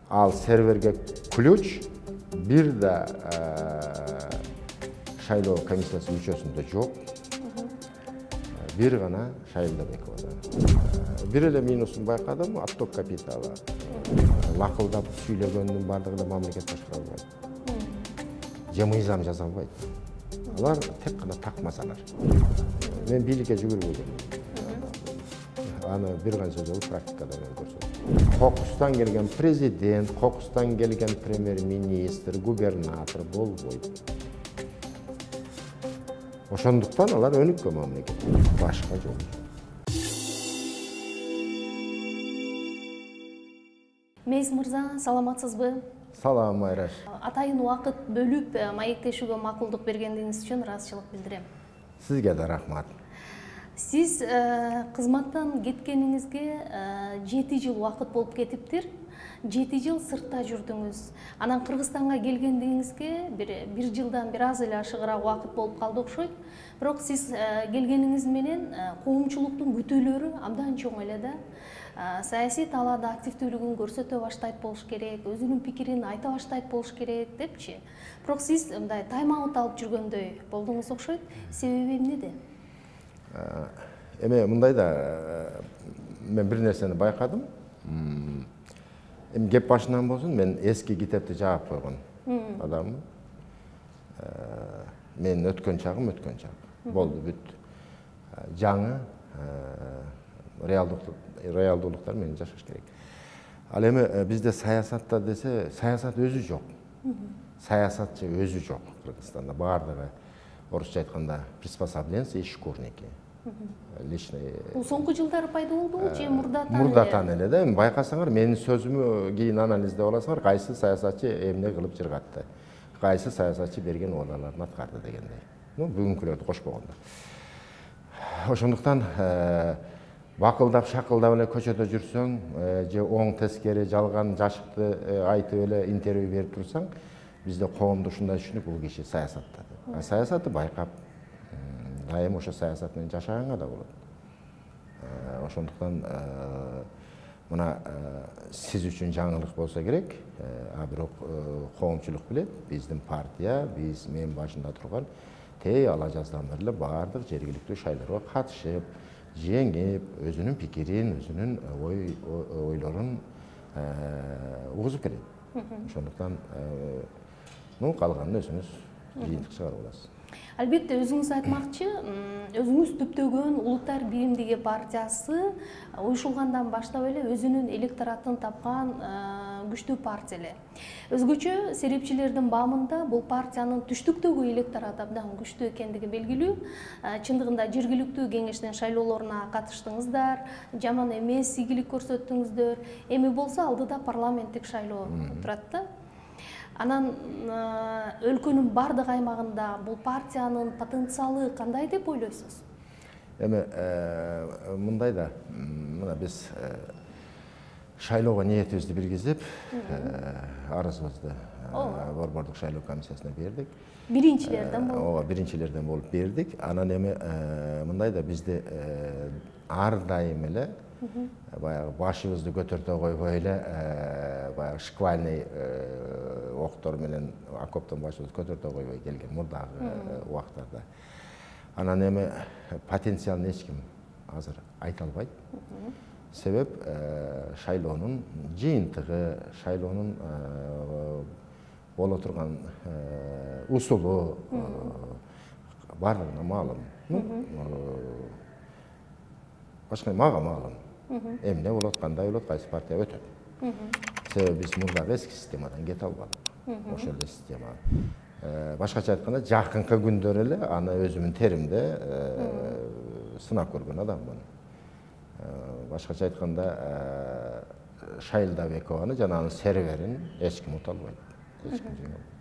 Ал серверге ключ бир да шайлоо комиссиясы мүчөсүндө жок. Бир гана Шайлдабековада. Бир эле минусун байкадым, отток капиталы. Лакылдап сүйлөгөндүн бардыгы да мамлекет башкара албайт. Же мыйзам жаза албайт. Алар тек гана такмасалар. Мен бийликке жүгүрбөгөм. Аны бир канча жолу практикада көрсөттүм. Кокустан келген президент, кокустан келген премьер-министр, губернатор болбойт. Ошондуктан алар өнүккөн мамлекет. Башка жол. Мейс мырза, саламатсызбы? Салам, Айраш. Атайын убакыт бөлүп маектешүүгө макулдук бергениңиз үчүн ыраазычылык билдирем. Сизге да рахмат. Сиз кызматтан кеткениңизге 7 жыл убакыт болуп кетиптир. 7 жыл сыртта жүрдүңүз. Анан Кыргызстанга келгендигиңизге бир жылдан бир аз эле ашыгыраак убакыт болуп калды окшойт. Бирок сиз келгениңиз менен коомчулуктун күтүүлөрү абдан чоң эле да. Саясий талаада активдүүлүгүн көрсөтө баштайт болуш керек, өзүнүн пикирин айта баштайт болуш керек депчи. Бирок сиз мындай тайм-аут алып жүргөндөй болдуңуз окшойт. Себеби эмнеде? Эме мындай да мен бир нерсени байкадым. Кеп башынан болсун, мен эски китепти жаап койгон адаммын. Менин өткөн чагым өткөн чак. Болду, бүт. Жаңы реалдуулуктар менен жашаш керек. Ал эми бизде саясатта десе, саясат өзү жок. Саясатчы өзү жок Кыргызстанда. Бардыгы орусча айтканда приспособленцы и шкурники. Бул соңку жылдары пайда болдубу же мурдатан эле? Мурдатан эле да. Байкасаңар, менин сөзүмө кийин анализдеп аласыңар, кайсы саясатчы эмне кылып жыргатты, кайсы саясатчы берген убадаларын аткарды дегендей. Бүгүнкүлөрдү кошпогондо. Ошондуктан бакылдап шакылдап эле көчөдө жүрсөң, же оң тескери жалган жашыкты айтып эле интервью берип турсаң, бизде коомдо ушундай түшүнүк, бул киши саясатта деп. Саясатты байкап, дайым ошо саясат менен жашаганга да болот. Ошондуктан мына сиз үчүн жаңылык болсо керек, бирок коомчулук билет, биздин партия, мен башында турган ала жаздан бери баардык жергиликтүү шайлоого катышып, жеңип, өзүнүн пикирин, өзүнүн ойлорун угузуп келет. Ошондуктан калганын өзүңүз жыйынтык чыгарып аласыз. Албетте, өзүңүз айтмакчы, өзүңүз түптөгөн Улуттар биримдиги партиясы уюшулгандан баштап эле өзүнүн электоратын тапкан күчтүү партия эле. Өзгөчө серепчилердин баамында бул партиянын түштүктөгү электораты абдан күчтүү экендиги белгилүү. Чындыгында жергиликтүү кеңештин шайлоолоруна катыштыңыздар, жаман эмес ийгилик көрсөттүңүздөр. Эми болсо алдыда парламенттик шайлоо турат да. Анан өлкөнүн бардык аймагында бул партиянын потенциалы кандай деп ойлойсуз? Эми мындай да, мына биз шайлоого ниетибизди билгизип, арызыбызды Борбордук шайлоо комиссиясына бердик. Биринчилерден болуп? Ооба, биринчилерден болуп бердик. Анан эми мындай да, бизде ар дайым эле баягы башыбызды көтөртө койбой эле баягы шквальный октор менен окоптон башыбызды көтөртө койбой келген мурдагы убактарда. Анан эми потенциалын эч ким азыр айта албайт. Себеп шайлоонун жыйынтыгы, шайлоонун боло турган усулу бардыгына маалым. Башка мага маалым. Эмне болот, кандай болот, кайсы партия өтөт. Себеби биз мурдагы эски системадан кете албадык. Ошол эле система. Башкача айтканда, жакынкы күндөр эле аны өзүмдүн теримде сынап көргөн адаммын. Башкача айтканда, Шайлдабекованы жана анын серверин эч ким ута албайт. Эч ким жеңе албайт.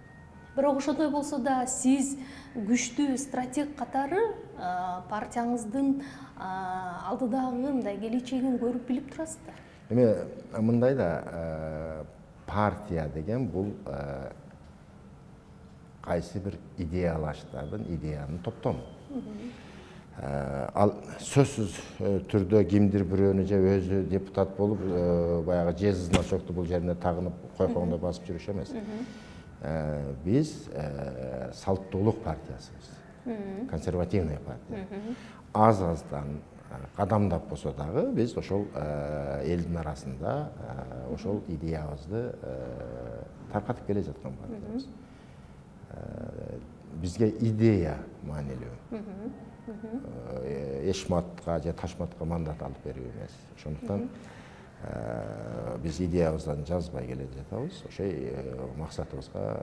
Бирок ошондой болсо да сиз күчтүү стратег катары партияңыздын алдыдагы мындай келечегин көрүп билип турасыз да? Эми мындай да, партия деген бул кайсы бир идеялаштардын идеянын топтому. Ал сөзсүз түрдө кимдир бирөөнү же өзү депутат болуп, баягы жез значокту бул жерине тагынып койкоңдо басып жүрүш эмес. Биз салттуулук партиясыбыз. Консервативный партия. Аз-аздан кадамдап болсо дагы биз ошол элдин арасында ошол идеябызды таркатып келе жаткан партиябыз. Бизге идея маанилүү. Эшматка же Ташматка мандат алып берүү эмес. Ошондуктан биз идеябыздан жазбай келе жатабыз. Ошой максатыбызга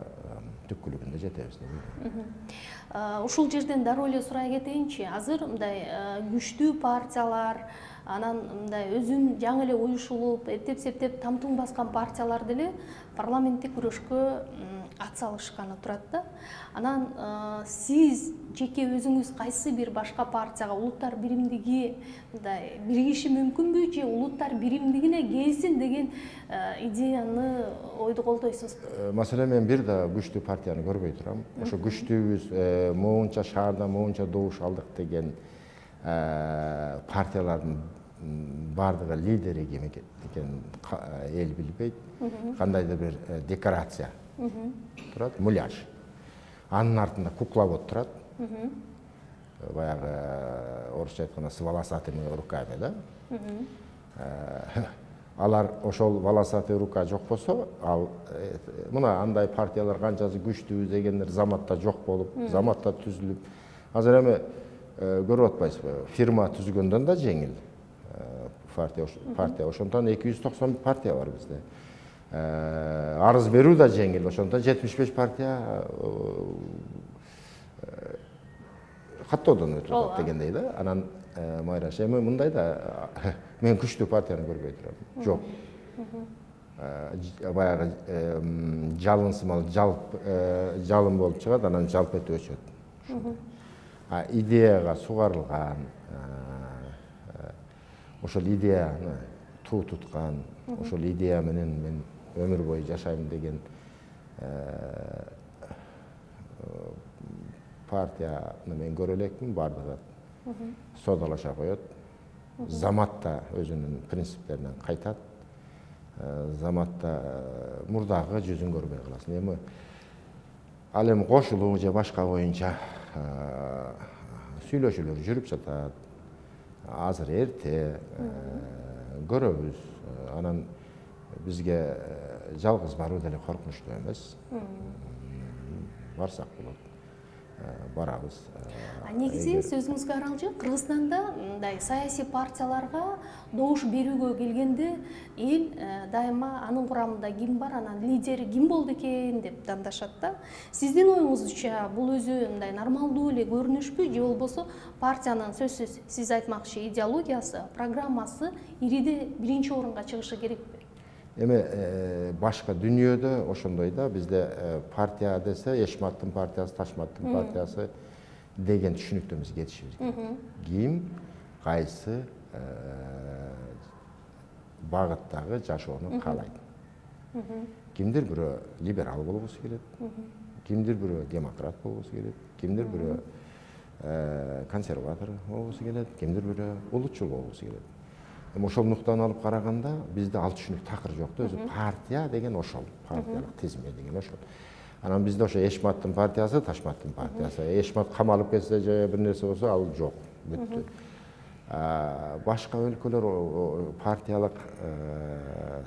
түпкүлүгүндө жетебиз деп ойлойм. Ушул жерден дароо эле сурай кетейинчи. Азыр мындай күчтүү партиялар, анан мындай өзүн жаңы эле уюшулуп, эптеп септеп тамтың баскан партиялар деле парламенттик күрөшкө ат салышканы турат да. Анан сиз жеке өзүңүз кайсы бир башка партияга улуттар биримдиги мындай биригиши мүмкүнбү же улуттар биримдигине келсин деген идеяны ойду колдойсузбу? Маселен, мен бир да күчтүү партияны көрбөй турам. Ошо күчтүүбүз, моунча шаарда моунча добуш алдык деген партиялардын бардыгы лидери ким экенин эл билбейт. Кандайдыр бир декорация турат, муляж. Анын артында кукловод турат. Баягы орусча айтканда с волосатыми руками, да? Алар ошол волосатый рука жок болсо, ал мына андай партиялар канчасы күчтүү дегендер заматта жок болуп, заматта түзүлүп. Азыр эми көрүп атпайсызбы? Фирма түзгөндөн да жеңил партия. Ошондон 290 партия бар бизде. Арыз берүү да жеңил. Ошондон 75 партия каттоодон өтүп атат дегендей да. Анан майраш эми мындай да мен күчтүү партияны көрбөй турам. Жок. Баягы жалынсымал жалын болуп чыгат, анан жалп этип өчөт. Идеяга сугарылган, ошол идеяны туу туткан, ошол идея менен мен өмүр бою жашайм деген партияны мен көрө элекмин. Бардыгы содалаша коет. Заматта өзүнүн принциптеринен кайтат. Заматта мурдагы жүзүн көрбөй каласың. Эми ал эми кошулуу же башка боюнча сүйлөшүүлөр жүрүп жатат. Азыр эрте көрөбүз. Анан бизге жалгыз баруу деле коркунучтуу эмес. Барсак болот. Барабыз. Негизи сөзүңүзгө аралжы Кыргызстанда мындай саясий партияларга добуш берүүгө келгенде эл дайыма анын курамында ким бар, анан лидери ким болду экен деп дандашат да. Сиздин оюңузча бул өзү мындай нормалдуу эле көрүнүшпү же болбосо партиянын сөзсүз сиз айтмакчы идеологиясы, программасы ириде биринчи орунга чыгышы керекпи? Эми башка дүйнөдө ошондой да, бизде партия десе Эшматтын партиясы, Ташматтын партиясы деген түшүнүктөн биз кетишибиз керек. Ким кайсы багыттагы жашоону каалайт. Кимдир бирөө либерал болгусу келет, кимдир бирөө демократ болгусу келет, кимдир бирөө консерватор болгусу келет, кимдир бирөө улутчул болгусу келет. Ошол нуктан алып караганда бизде ал түшүнүк такыр жок да, өзү партия деген ошол, партиялык тизме деген ошол. Анан бизде ошо Эшматтын партиясы, Ташматтын партиясы. Эшмат камалып кетсе же бир нерсе болсо ал жок, бүттү. Башка өлкөлөр партиялык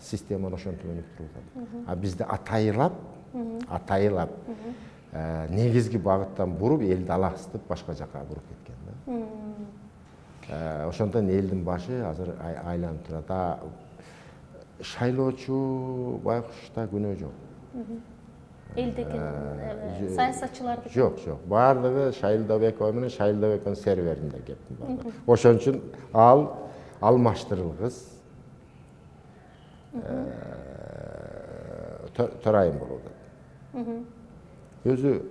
системаны ошентип өнүктүрүп атат. А бизде атайылап негизги багыттан буруп элди аластып башка жака буруп кеткен да. Ошондон элдин башы азыр айланып турат. Шайлоочу байкушта күнөө жок. Элдеки саясатчыларды жок. Бардыгы Шайлдабекова менен Шайлдабековдун серверинде кептин бар. Ошон үчүн ал алмаштырылгыс төрайым болууда. Өзү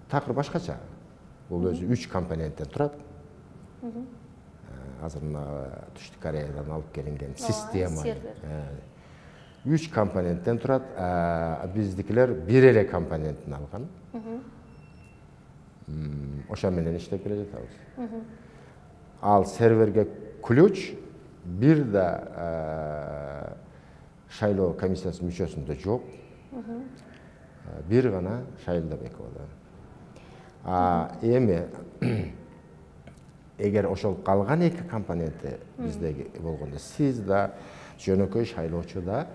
такыр башкача. Бул өзү 3 компоненттен турат. Азыр мына Түштүк Кореядан алып келинген система 3 компоненттен турат. Биздикилер бир эле компоненттин алган. ошо менен иштеп келе жатабыз. Ал серверге ключ бир да шайлоо комиссиясынын мүчөсүндө жок. Бир гана Шайылдабековада. Эми эгер ошол калган эки компоненти биздеги болгондо, сиз да жөнөкөй шайлоочу да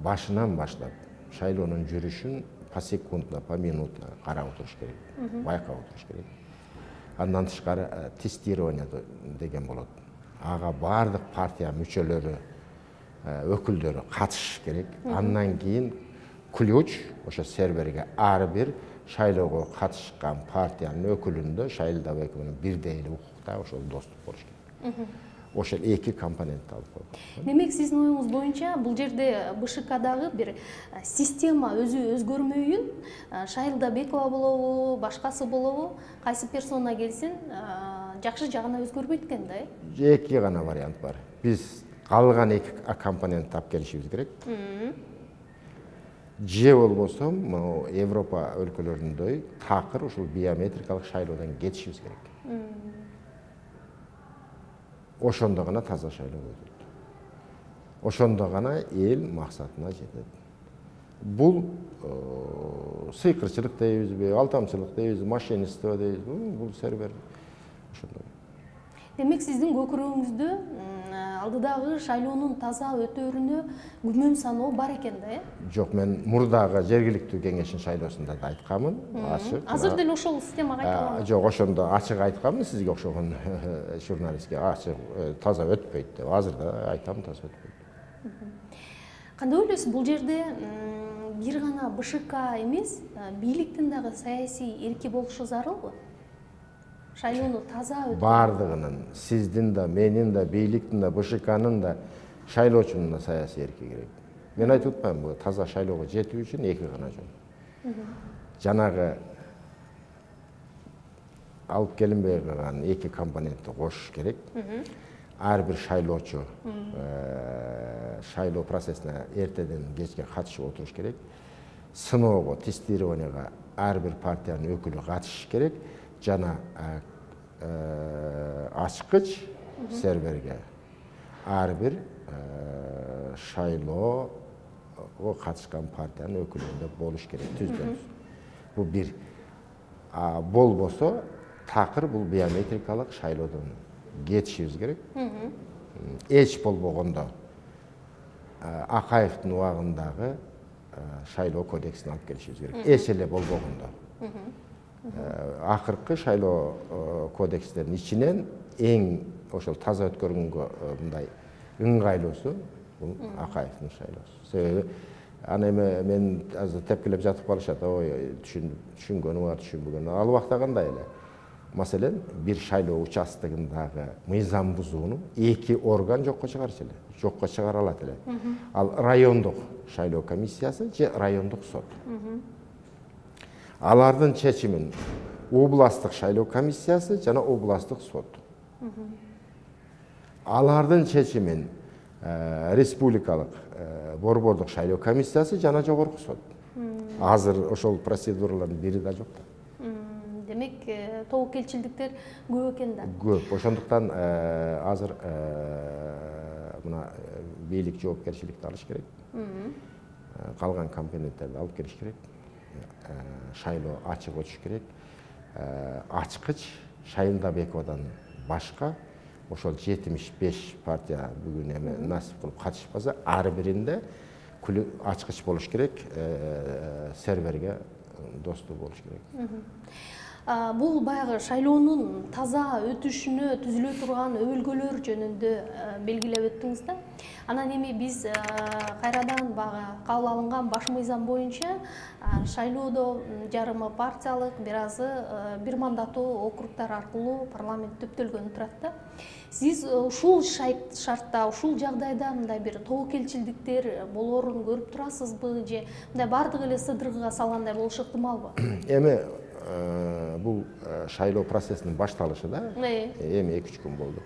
башынан баштап шайлоонун жүрүшүн посекундно, поминутно карап отуруш керек, байкап отуруш керек. Андан тышкары тестирование деген болот. Ага бардык партия мүчөлөрү, өкүлдөрү катышыш керек. Андан кийин ключ ошо серверге ар бир шайлоого катышкан партиянын өкүлүндө Шайылдабековдун бирдей эле укукта ошол доступ болуш керек. Ошол эки компонентти алып койгон. Демек сиздин оюңуз боюнча бул жерде БШКдагы бир система өзү өзгөрмөйүн, Шайылдабекова болобу, башкасы болобу, кайсы персона келсин, жакшы жагына өзгөрбөйт экен да, Эки гана вариант бар. Биз калган эки компонентти алып келишибиз керек. Же болбосо Европа өлкөлөрүндөй такыр ушул биометрикалык шайлоодон кетишибиз керек. Ошондо гана таза шайлоо өтөт. Ошондо гана эл максатына жетет. Бул сыйкырчылык дейбизби, алдамчылык дейбизби, мошенничество дейбизби, бул сервер ошондой. Демек сиздин көкүрөгүңүздө алдыдагы шайлоонун таза өтөөрүнө күмөн саноо бар экен да, Жок, мен мурдагы жергиликтүү кеңештин шайлоосунда да айтканмын, ачык. Азыр деле ошол система кайталанат. Жок, ошондо ачык айтканмын сизге окшогон журналистке, ачык таза өтпөйт деп. Азыр да айтам, таза өтпөйт. Кандай ойлойсуз, бул жерде бир гана БШК эмес, бийликтин дагы саясий эрки болушу зарылбы? Шайлоону таза өтүп Бардыгынын, сиздин да, менин да, бийликтин да, БШКнын да, шайлоочунун да саясий эрки керек. Мен айтып атпаймынбы, таза шайлоого жетүү үчүн эки гана жол. Жанагы алып келинбей калган эки компонентти кошуш керек. Ар бир шайлоочу шайлоо процессине эртеден кечке катышып отуруш керек. Сыноого, тестированияга ар бир партиянын өкүлү катышыш керек. Жана ачкыч серверге ар бир шайлоого катышкан партиянын өкүлүндө болуш керек, түздөнүз. Бул бир. Болбосо такыр бул биометрикалык шайлоодон кетишибиз керек. Эч болбогондо Акаевдин убагындагы шайлоо кодексин алып келишибиз керек. Эч эле болбогондо. Акыркы шайлоо кодекстердин ичинен эң ошол таза өткөргөнгө мындай ыңгайлуусу бул Акаевдин шайлоосу. Себеби аны эми мен азыр тепкилеп жатып калышат, ой, түшүнгөнү бар, түшүнбөгөнү. Ал убакта кандай эле? Маселен, бир шайлоо участогундагы мыйзам бузууну эки орган жокко чыгарчу эле, жокко чыгара алат эле. Ал райондук шайлоо комиссиясы же райондук сот. Алардын чечимин областтык шайлоо комиссиясы жана областтык сот. Алардын чечимин республикалык борбордук шайлоо комиссиясы жана жогорку сот. Азыр ошол процедуралардын бири да жок. Демек, тобокелчилдиктер көп экен да. Көп. Ошондуктан азыр мына бийлик жоопкерчиликти алыш керек. Калган компоненттерди алып келиш керек. Шайлоо ачык өтүш керек. Ачкыч Шайылдабековадан башка ошол 75 партия бүгүн эми насип кылып катышып калса, ар биринде ачкыч болуш керек, серверге доступ болуш керек. Бул баягы шайлоонун таза өтүшүнө түзүлө турган өбөлгөлөр жөнүндө белгилеп өттүңүз да. Анан эми биз кайрадан баягы кабыл алынган баш мыйзам боюнча шайлоодо жарымы партиялык, бир азы бир мандаттуу округтар аркылуу парламент төптөлгөнү турат да. Сиз ушул шартта, ушул жагдайда мындай бир тобокелчилдиктер болоорун көрүп турасызбы же мындай бардыгы эле сыдыргыга салгандай болушу ыктымалбы? Эми бул шайлоо процессинин башталышы да, эми 2-3 күн болду.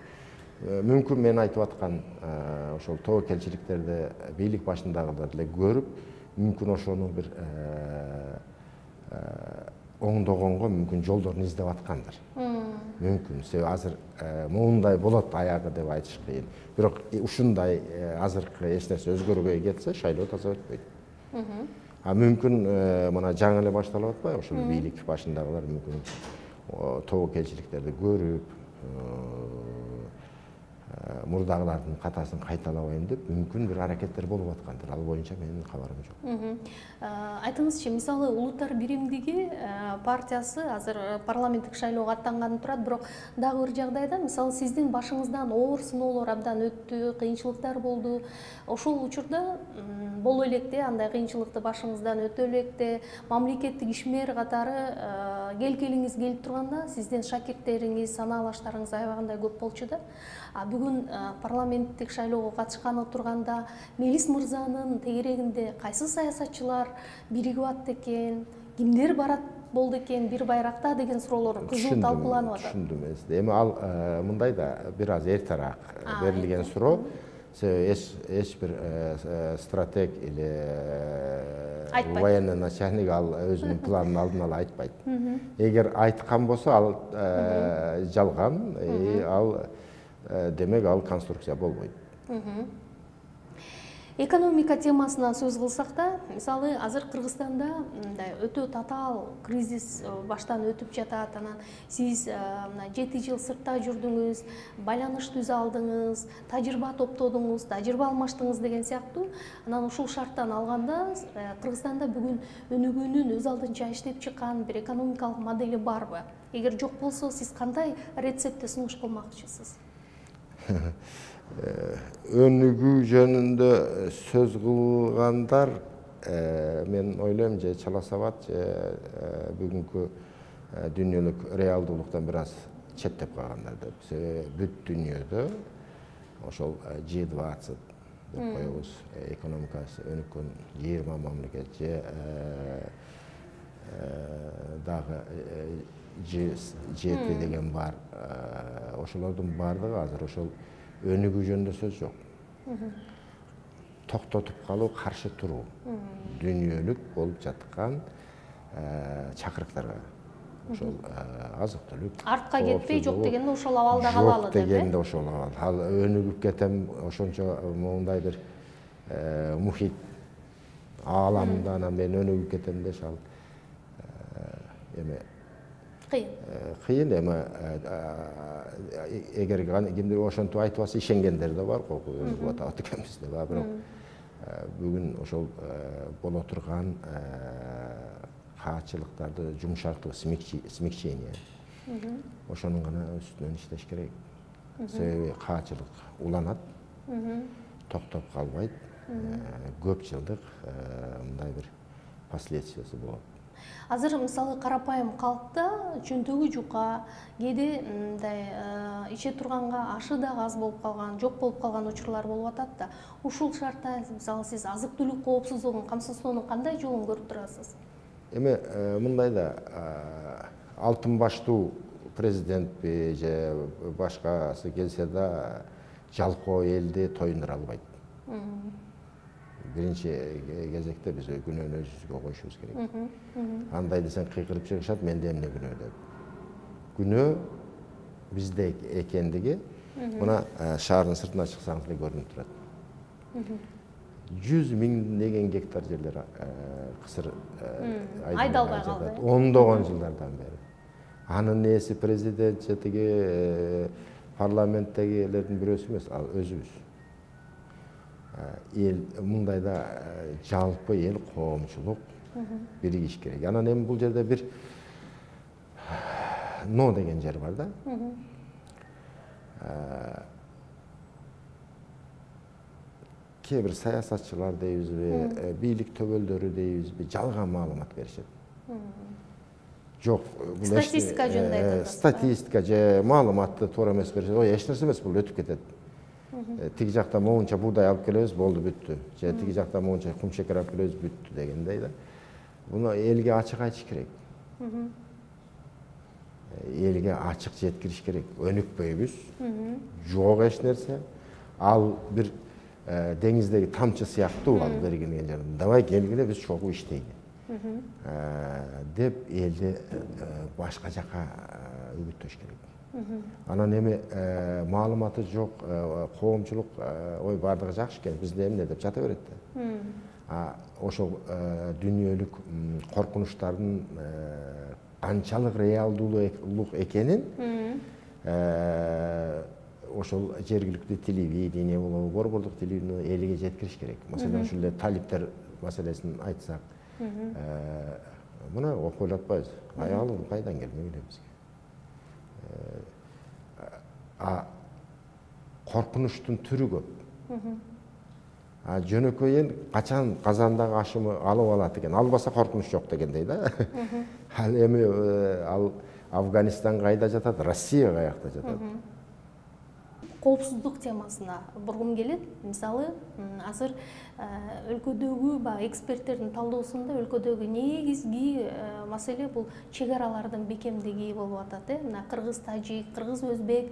Мүмкүн мен айтып аткан ошол тобокелчиликтерди бийлик башындагылар деле көрүп, мүмкүн ошону бир оңдогонго мүмкүн жолдорун издеп аткандыр. Мүмкүн. Себеби азыр моундай болот аягы деп айтыш кыйын. Бирок ушундай азыркы эч нерсе өзгөрбөй кетсе шайлоо таза өтпөйт. Мүмкүн мына жаңы эле башталып атпайбы? Ошол бийлик башындагылар мүмкүн тобокелчиликтерди көрүп, мурдагылардын катасын кайталабайм деп мүмкүн бир аракеттер болуп аткандыр. Ал боюнча менин кабарым жок. Айтыңызчы, мисалы Улуттар биримдиги партиясы азыр парламенттик шайлоого аттанганып турат, бирок дагы бир жагдайда мисалы сиздин башыңыздан оор сыноолор абдан өттү, кыйынчылыктар болду. Ошол учурда боло электе, андай кыйынчылыкты башыңыздан өтө электе, мамлекеттик ишмер катары келгилиңиз келип турганда, сиздин шакирттериңиз, санаалаштарыңыз аябагандай көп болчу да. Бүгүн парламенттик шайлоого катышканы турганда Мелис мырзанын тегерегинде кайсы саясатчылар биригип атты экен, кимдер барат болду экен бир байракта деген суроолор кызуу талкууланып атат. Түшүндүм. Эми ал мындай да бир аз эртерээк берилген суроо. Эч бир стратег или военный начальник ал өзүнүн планын алдын ала айтпайт. Эгер айткан болсо ал жалган, ал демек ал конструкция болбойт. Экономика темасынан сөз кылсак да, мисалы азыр Кыргызстанда өтө татаал кризис баштан өтүп жатат. Анан сиз 7 жыл сыртта жүрдүңүз, байланыш түзө алдыңыз, тажрыйба топтодуңуз, тажрыйба алмаштыңыз деген сыяктуу. Анан ушул шарттан алганда Кыргызстанда бүгүн өнүгүүнүн өз алдынча иштеп чыккан бир экономикалык модели барбы? Эгер жок болсо, сиз кандай рецептти сунуш кылмакчысыз? Өнүгүү жөнүндө сөз кылгандар мен ойлойм же чаласабат же бүгүнкү дүйнөлүк реалдуулуктан бир аз четтеп калгандар деп. Себеби бүт дүйнөдө ошол G20 деп коебуз, экономикасы өнүккөн 20 мамлекет же дагы G7 деген бар. Ошолордун бардыгы азыр ошол өнүгүү жөнүндө сөз жок. Токтотуп калуу, каршы туруу дүйнөлүк болуп жаткан чакырыктарга. Ошол азык-түлүк артка кетпей, жок дегенде ошол абалда калалы деп. Жок дегенде ошол абал. Ал өнүгүп кетем, ошончо моундай бир мухит ааламында анан мен өнүгүп кетем деш ал эме кыйын. Эми эгер кимдир ошентип айтып атса ишенгендер да бар го, өнүгүп атат экенбиз деп. Бирок бүгүн ошол боло турган каачылыктарды жумшартуу, смягчение ошонун гана үстүнөн иштеш керек. Себеби каачылык уланат, токтоп калбайт, көп жылдык мындай бир последствиясы болот. Азыр мисалы карапайым калкта чөнтөгү жука, кээде мындай иче турганга ашы да аз болуп калган, жок болуп калган учурлар болуп атат да. Ушул шартта мисалы сиз азык-түлүк коопсуздугун камсыздоонун кандай жолун көрүп турасыз? Эми мындай да алтын баштуу президентпи же башкасы келсе да жалкоо элди тоюндура албайт. Биринчи кезекте биз күнөөнү өзүбүзгө коюшубуз керек. Андай десең кыйкырып чыгышат, менде эмне күнөө деп. Күнөө бизде экендиги мына шаардын сыртына чыксаңыз эле көрүнүп турат. 100 миңдеген гектар жерлер кысыр айдалбай калды. Ондогон жылдардан бери. Анын нээси президент же тиги парламенттегилердин бирөөсү эмес, ал өзүбүз. Эл мындайда жалпы эл коомчулук биригиш керек. Анан эми бул жерде бир но деген жер бар да. Кээ бир саясатчылар дейбизби, бийлик төбөлдөрү дейбизби, жалган маалымат беришет. Жок, бул статистика жөнүндө айтат. Статистика же маалыматты туура эмес беришет. Ой, эч нерсе эмес, бул өтүп кетет. Тиги жакта моунча буудай алып келебиз, болду, бүттү. Же тиги жакта моунча кум шекер алып келебиз, бүттү дегендей да. Буну элге ачык айтыш керек. Элге ачык жеткириш керек. Өнүкпөйбүз. Жок эч нерсе. Ал бир деңиздеги тамчы сыяктуу ал бергенген жер. Давай келгиле биз чогуу иштейли. деп элди башка жака үгүттөш керек. Анан эми маалыматы жок, коомчулук ой бардыгы жакшы экен, бизде эмне деп жата берет да. Ошол дүйнөлүк коркунучтардын канчалык реалдуулук экенин ошол жергиликтүү телевидение болобу, борбордук телевидение элиге жеткириш керек. Маселен, ушул эле талиптер маселесин айтсак, мына окуп элатпайбыз. Аялы кайдан келмек эле бизге. Коркунучтун түрү көп. Жөнөкөй эл качан казандагы ашымы алып алат экен, албаса коркунуч жок дегендей да. Ал эми ал Афганистан кайда жатат, Россия каякта жатат. Коопсуздук темасына бургум келет. Мисалы, азыр өлкөдөгү эксперттердин талдоосунда өлкөдөгү негизги маселе бул чек аралардын бекемдиги болуп атат. Мына кыргыз-тажик, кыргыз-өзбек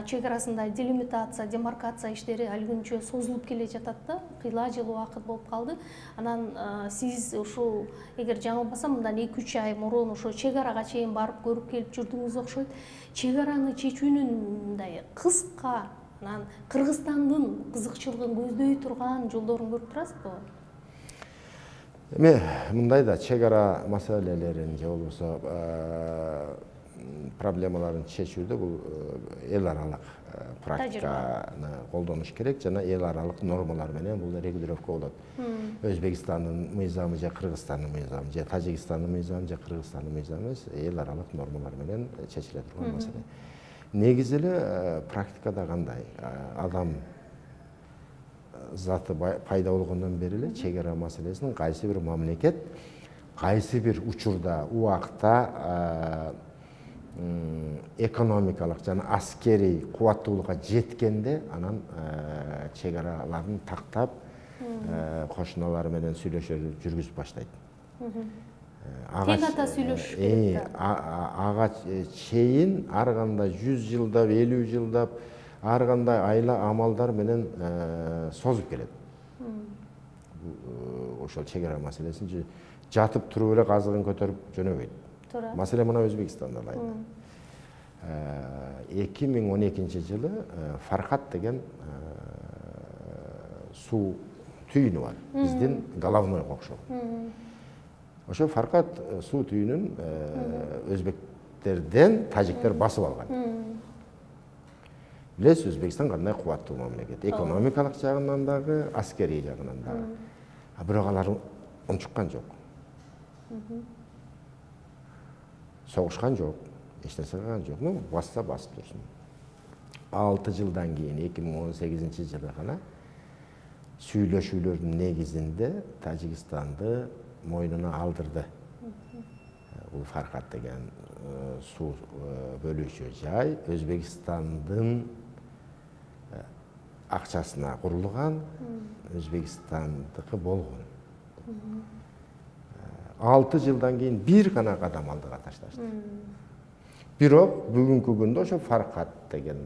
чек арасында делимитация, демаркация иштери ал күнчө созулуп келе жатат да, кыйла жыл убакыт болуп калды. Анан сиз ушул, эгер жаңылбасам, мындан 2-3 ай мурун ошо чек арага чейин барып көрүп келип жүрдүңүз окшойт. Чек араны чечүүнүн мындай кыска, анан Кыргызстандын кызыкчылыгын көздөй турган жолдорун көрүп турасызбы? Эми мындай да, чек ара маселелерин же болбосо проблемаларын чечүүдө бул эл аралык практиканы колдонуш керек жана эл аралык нормалар менен бул регулировка болот. Өзбекстандын мыйзамы же Кыргызстандын мыйзамы же Тажикстандын мыйзамы же Кыргызстандын мыйзамы эл аралык нормалар менен чечиле турган маселе. Негизи эле практикада кандай? Адам заты пайда болгондон бери эле чек ара маселесин кайсы бир мамлекет кайсы бир учурда, убакта экономикалык жана аскерий кубаттуулукка жеткенде анан чек араларын тактап кошуналары менен сүйлөшүү жүргүзүп баштайт. Тек ата сүйлөшүш керек. Ага чейин ар кандай 100 жылдап, 50 жылдап ар кандай айла амалдар менен созуп келет. Ошол чек ара маселесин жатып туруп эле казыгын көтөрүп жөнөбөйт. Маселе мына Өзбекстанда алайлы. 2012 жылы Фархат деген суу түйүнү бар. Биздин головной окшогу. Ошо Фархат суу түйүнүн өзбектерден тажиктер басып алган. Билесиз, Өзбекстан кандай кубаттуу мамлекет. Экономикалык жагынан дагы, аскерий жагынан дагы. Бирок алар унчуккан жок. Согушкан жок, эч нерсе кылган жок. Басса басып турсун. 6 жылдан кийин 2018 жылы гана сүйлөшүүлөрдүн негизинде Тажикстанды мойнуна алдырды. Бул Фархат деген суу бөлүүчү жай Өзбекстандын акчасына курулган, Өзбекстандыкы болгон. 6 жылдан кийин бир гана кадам алдыга ташташты. Бирок бүгүнкү күндө ошо Фархат деген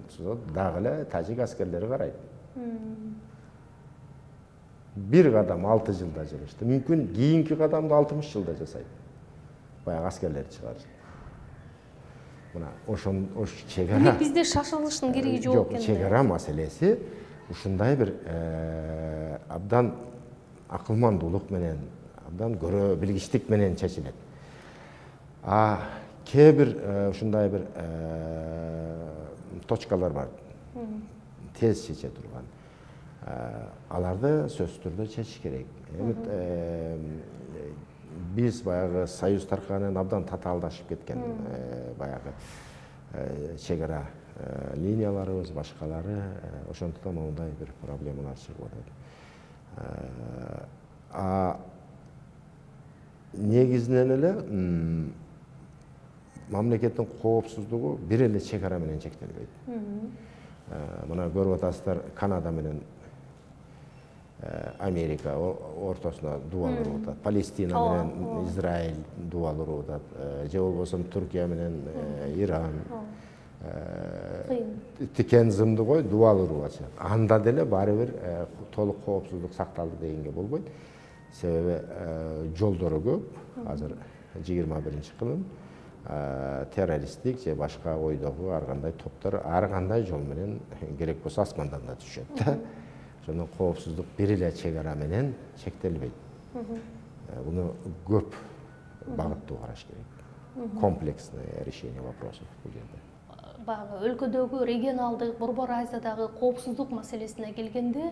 дагы эле тажик аскерлери карайт. Бир кадам 6 жылда жүрүштү. Мүмкүн кийинки кадамды 60 жылда жасайт. Баягы аскерлер чыгарып. Мына ошон чек ара. Демек бизде шашылыштын кереги жок экен. Чек ара маселеси ушундай бир абдан акылмандуулук менен, абдан көрө билгичтик менен чечилет. Кээ бир ушундай бир точкалар бар. Тез чече турган. Аларды сөзсүз түрдө чечиш керек. Биз баягы Союз таркаганын абдан татаалдашып кеткен баягы чек ара линияларыбыз, башкалары, ошондуктан мондай бир проблемалар чыгып атат. Негизинен эле мамлекеттин коопсуздугу бир эле чек ара менен чектелбейт. Мына көрүп атасыздар, Канада менен Америка ортосуна дубал уруп атат. Палестина менен Израиль дубал уруп атат. Же болбосо Түркия менен Иран. Тикен зымды кой дубал уруп атат. Анда деле баары бир толук коопсуздук сакталды дегенге болбойт. Себеби жолдору көп. Азыр 21-кылым террористтик же башка ойдогу ар кандай топтор ар кандай жол менен керек болсо асмандан да түшөт да. Ошондон коопсуздук бир эле чек ара менен чектелбейт. Буну көп багыттуу караш керек. Комплексное решение вопросов бул жерде. Баягы өлкөдөгү регионалдык Борбор Азиядагы коопсуздук маселесине келгенде,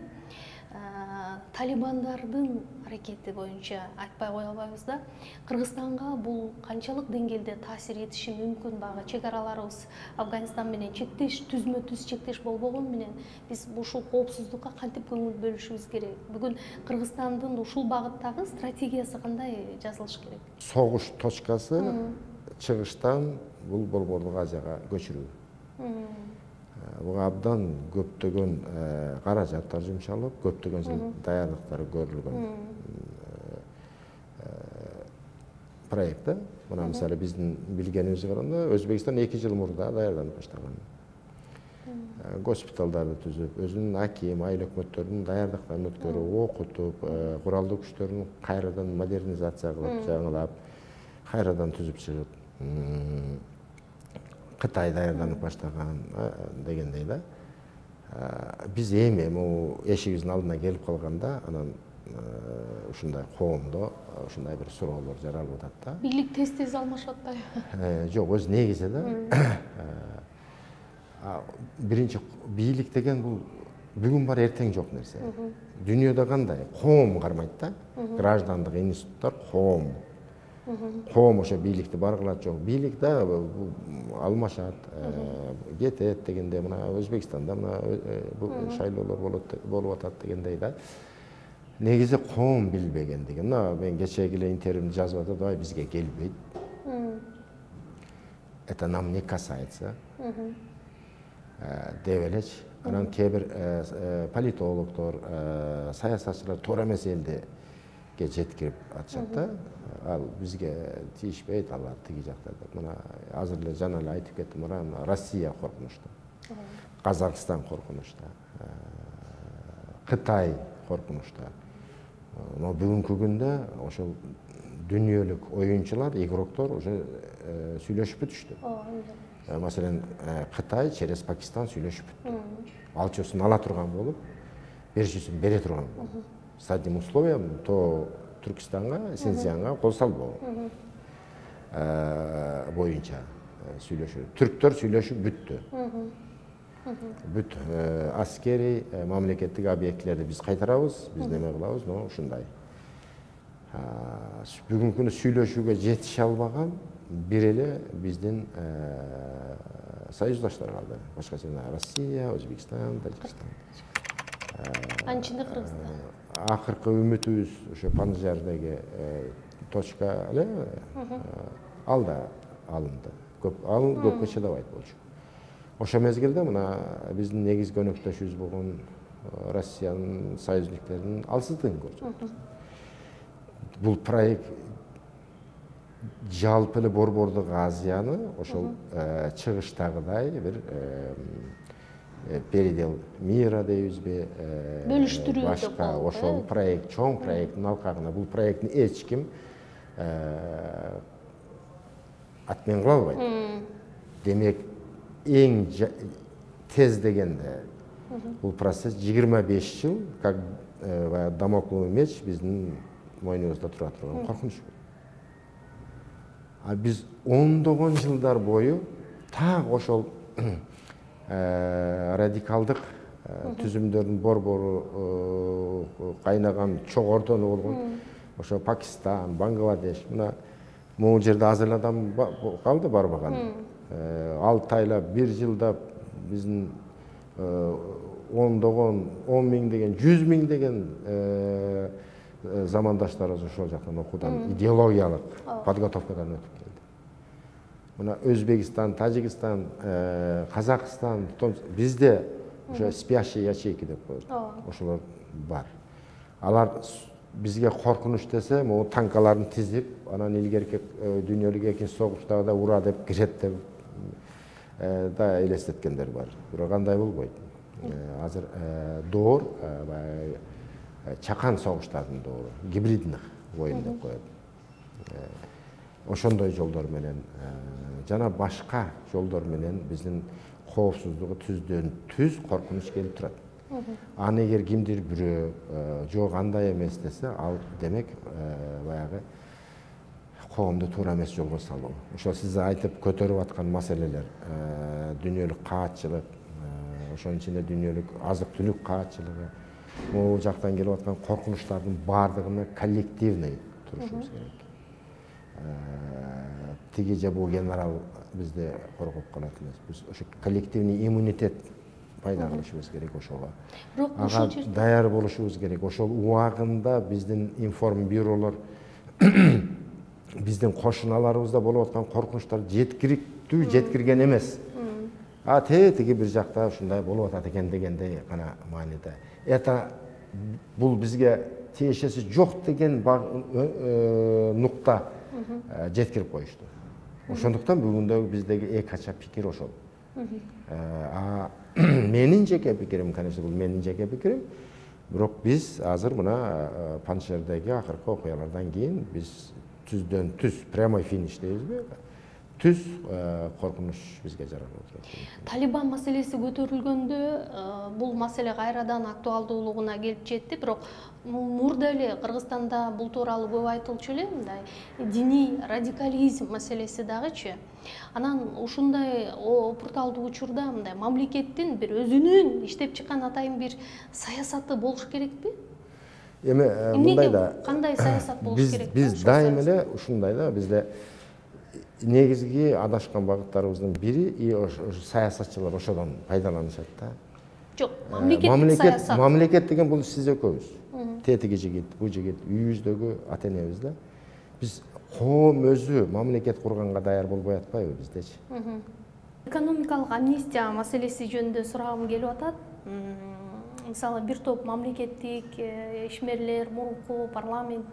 талибандардын аракети боюнча айтпай кое албайбыз да. Кыргызстанга бул канчалык деңгээлде таасир этиши мүмкүн? Баягы чек араларыбыз Афганистан менен чектеш, түзмө-түз чектеш болбогон менен биз ушул коопсуздукка кантип көңүл бөлүшүбүз керек? Бүгүн Кыргызстандын ушул багыттагы стратегиясы кандай жазылыш керек? Согуш точкасы чыгыштан бул Борбордук Азияга көчүрүү. Буга абдан көптөгөн каражаттар жумшалып, көптөгөн даярдыктар көрүлгөн проект. Мына мисалы биздин билгенибизге караганда Өзбекстан 2 жыл мурда даярданып баштаган. Госпиталдарды түзүп, өзүнүн аким, айыл өкмөттөрүнүн даярдыктарын өткөрүп, окутуп, куралдуу күчтөрүн кайрадан модернизация кылып, жаңылап, кайрадан түзүп чыгып, Кытай даярданып баштаган дегендей да. Биз эми эшигибиздин алдына келип калганда, анан ушундай коомдо ушундай бир суроолор жаралып атат да. Бийлик тез алмашып атпайбы? Жок, өз негизи да. Биринчи бийлик деген бул бүгүн бар, эртең жок нерсе. Дүйнөдө кандай? Коом кармайт да. Граждандык институттар коом. Коом ошо бийликти бар кылат, жок. Бийлик да алмашат, кетет дегенде, мына Өзбекстанда мына бул шайлоолор болуп атат дегендей да. Негизи коом билбегендиги. Мына мен кечеги эле интервьюмду жазып атат, ай бизге келбейт. Это нам не касается. Деп элечи. Анан кээ бир политологдор, саясатчылар туура эмес элди жеткирип атышат да. Ал бизге тийишпейт, алар тиги жакта деп. Мына азыр эле жана эле айтып кеттим, мына Россия коркунучта. Казакстан коркунучта. Кытай коркунучта. Но бүгүнкү күндө ошол дүйнөлүк оюнчулар, игроктор уже сүйлөшүп бүтүштү. Маселен, Кытай через Пакистан сүйлөшүп бүттү. Алчоосун ала турган болуп, беришүүсүн бере турган болуп. С одним условием, то Түркистанга, Синцзянга кол салбоо боюнча сүйлөшүү. Түрктөр сүйлөшүп бүттү. Бүт аскери, мамлекеттик объектилерди биз кайтарабыз, биз неме кылабыз, но ушундай. Бүгүнкү күнү сүйлөшүүгө жетише албаган бир эле биздин союздаштар калды. Башкача Россия, Өзбекстан, Тажикстан. Анын ичинде Кыргызстан. Акыркы үмүтүбүз ошо Панжшаардагы точка эле ал да алынды. Көпкө чыдабайт болчу. Ошо мезгилде мына биздин негизги өнөктөшүбүз болгон Россиянын союзниктеринин алсыздыгын көрсөттү. Бул проект жалпы эле Борбордук Азияны ошол чыгыштагыдай бир передел мира дейбизби, бөлүштүрүү башка ошол проект, чоң проекттин алкагына бул проекттин эч ким атмен кыла албайт. Демек, эң тез дегенде бул процесс 25 жыл, как дамоклов меч биздин мойнубузда тура турган коркунуч. А биз ондогон жылдар бою так ошол радикалдык түзүмдөрдүн борбору кайнаган чоң ортону болгон ошо Пакистан, Бангладеш, мына могу жерде аз эле адам калды барбаган. 6 айлап, 1 жылда биздин ондогон, 10 миң деген, 100 миң деген замандаштарыбыз ошол жактан окуудан, идеологиялык подготовкадан өтүп келди. Мына Өзбекстан, Тажикстан, Казакстан, бизде ошо спящий ячейки деп коет. Ошолор бар. Алар бизге коркунуч десе, могу танкаларын тизип, анан илгерки дүйнөлүк экинчи согуштагыдай ура деп кирет деп да элестеткендер бар. Бирок андай болбойт. Азыр доор чакан согуштардын доору, гибриддик оюн деп коет. Ошондой жолдор менен жана башка жолдор менен биздин коопсуздугу түздөн түз коркунуч келип турат. Аны эгер кимдир бирөө жок андай эмес десе, ал демек баягы коомду туура эмес жолго салуу. Ошол сиз айтып көтөрүп аткан маселелер, дүйнөлүк каатчылык, ошонун ичинде дүйнөлүк азык-түлүк каатчылыгы, могу жактан келип аткан коркунучтардын баардыгына коллективный турушубуз керек. Тиги же бул генерал бизди коргоп калат эмес. Биз ошо коллективный иммунитет пайда кылышыбыз керек ошого. Бирок ага даяр болушубуз керек. Ошол убагында биздин информбюролор биздин кошуналарыбызда болуп аткан коркунучтар жеткиликтүү жеткирген эмес. Тиги бир жакта ушундай болуп атат экен дегендей гана мааниде. Это бул бизге тиешеси жок деген нукта жеткирип коюшту. Ошондуктан бүгүндөгү биздеги эки ача пикир ошол. Менин жеке пикирим, конечно, бул менин жеке пикирим. Бирок биз азыр мына Панжшердеги акыркы окуялардан кийин биз түздөн түз прямой финиш дейбизби? Түз коркунуч бизге жаралып отурат. Талибан маселеси көтөрүлгөндө бул маселе кайрадан актуалдуулугуна келип жетти, бирок мурда эле Кыргызстанда бул тууралуу көп айтылчу эле, мындай диний радикализм маселеси дагычы. Анан ушундай опурталдуу учурда мындай мамлекеттин бир өзүнүн иштеп чыккан атайын бир саясаты болуш керекпи? Эми мындай да кандай саясат болуш керек? Биз дайым эле ушундай да, бизде негизги адашкан багыттарыбыздын бири и саясатчылар ошодон пайдаланышат да. Жок, мамлекеттик саясат. Мамлекет деген бул сиз экөөбүз. Тетиги жигит, бу жигит, үйүбүздөгү ата-энебиз да. Биз коом өзү мамлекет курганга даяр болбой атпайбы биздечи? Экономикалык амнистия маселеси жөнүндө сурагым келип атат. Мисалы бир топ мамлекеттик ишмерлер, мурунку парламент,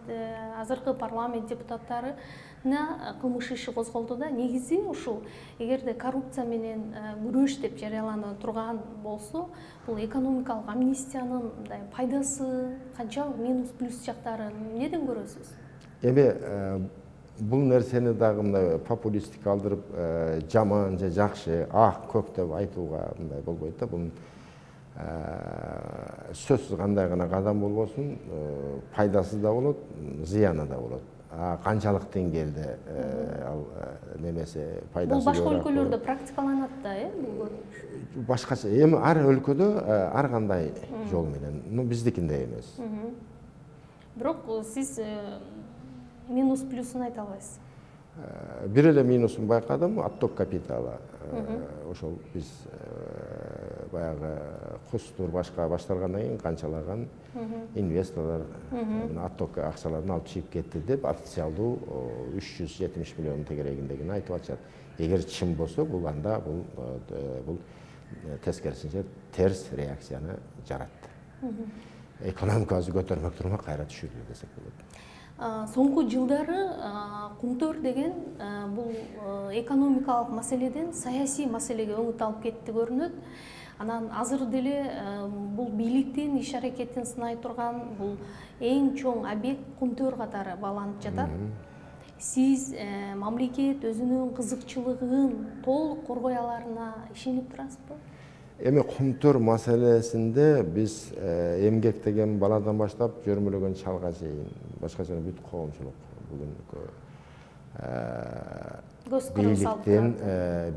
азыркы парламент депутаттарына кылмыш иши козголду да. Негизи ушул эгерде коррупция менен күрөш деп жарыялана турган болсо, бул экономикалык амнистиянын мындай пайдасы канча, минус плюс жактары эмнеден көрөсүз? Эми бул нерсени дагы мындай популисттик алдырып, жаман же жакшы, ак көк деп айтууга мындай болбойт да. Бул сөзсүз кандай гана кадам болбосун, пайдасы да болот, зыяны да болот. Канчалык деңгээлде ал немеси пайдасы бул башка өлкөлөрдө практикаланат да, бул көрүнүш? Башкача, эми ар өлкөдө ар кандай жол менен, биздикиндей эмес. Бирок сиз минус плюсун айта албайсыз. Бир эле минусун байкадым, отток капитала. Ошол биз баягы кустур башка башталгандан кийин канчалаган инвесторлор отток акчаларын алып чыгып кетти деп официалдуу 370 миллион тегерегиндегини айтып атышат. Эгер чын болсо, бул анда бул тескерисинче терс реакцияны жаратты. Экономикабызды көтөрмөк турмак кайра түшүрдү десек болот. Соңку жылдары кумтөр деген бул экономикалык маселеден саясий маселеге өңүт алып кетти көрүнөт. Анан азыр деле бул бийликтин иш аракетин сынай турган бул эң чоң объект кумтөр катары бааланып жатат. Сиз мамлекет өзүнүн кызыкчылыгын толук коргой аларына ишенип турасызбы? Эми кумтөр маселесинде биз эмгектеген баладан баштап жөрмөлөгөн чалга чейин башкача бүт коомчулук бүгүн